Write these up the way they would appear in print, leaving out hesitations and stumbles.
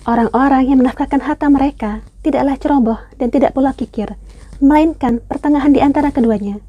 Orang-orang yang menafkahkan harta mereka tidaklah ceroboh dan tidak pula kikir, melainkan pertengahan di antara keduanya.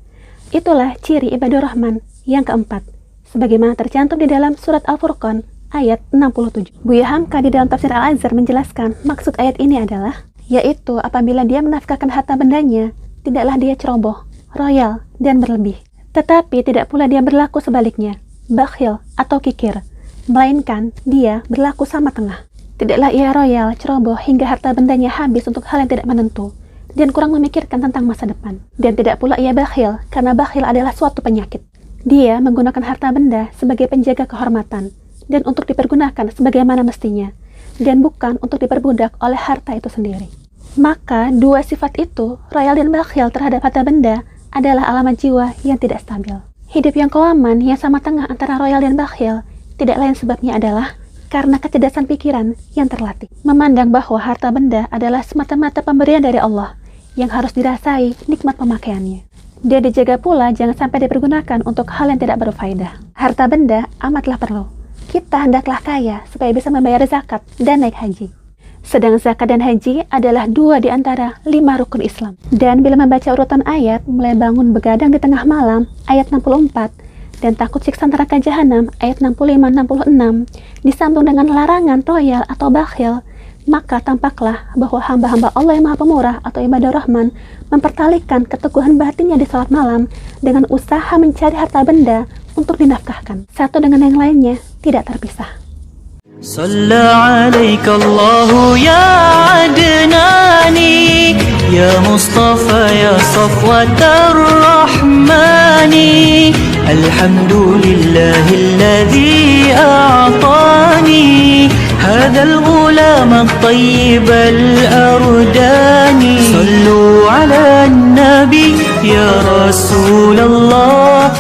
Itulah ciri ibadur Rahman yang keempat, sebagaimana tercantum di dalam surat Al-Furqan ayat 67. Buya Hamka di dalam tafsir Al-Azhar menjelaskan maksud ayat ini adalah, yaitu apabila dia menafkahkan harta bendanya, tidaklah dia ceroboh, royal, dan berlebih. Tetapi tidak pula dia berlaku sebaliknya, bakhil atau kikir, melainkan dia berlaku sama tengah. Tidaklah ia royal, ceroboh hingga harta bendanya habis untuk hal yang tidak menentu, dan kurang memikirkan tentang masa depan. Dan tidak pula ia bakhil, karena bakhil adalah suatu penyakit. Dia menggunakan harta benda sebagai penjaga kehormatan, dan untuk dipergunakan sebagaimana mestinya, dan bukan untuk diperbudak oleh harta itu sendiri. Maka dua sifat itu, royal dan bakhil terhadap harta benda, adalah alamat jiwa yang tidak stabil. Hidup yang qawaman yang sama tengah antara royal dan bakhil tidak lain sebabnya adalah karena kecerdasan pikiran yang terlatih, memandang bahwa harta benda adalah semata-mata pemberian dari Allah yang harus dirasai nikmat pemakaiannya. Dia dijaga pula jangan sampai dipergunakan untuk hal yang tidak berfaedah. Harta benda amatlah perlu. Kita hendaklah kaya supaya bisa membayar zakat dan naik haji. Sedang zakat dan haji adalah dua di antara 5 rukun Islam. Dan bila membaca urutan ayat, mulai bangun begadang di tengah malam, ayat 64, dan takut siksa neraka jahanam, ayat 65-66, disambung dengan larangan royal atau bakhil, maka tampaklah bahwa hamba-hamba Allah yang Maha Pemurah atau ibadah Rahman mempertalikan keteguhan batinnya di salat malam dengan usaha mencari harta benda untuk dinafkahkan. Satu dengan yang lainnya tidak terpisah. صلى عليك الله يا عدناني يا مصطفى يا صفوة الرحمن الحمد لله الذي أعطاني هذا الغلام الطيب الأرداني صلوا على النبي يا رسول الله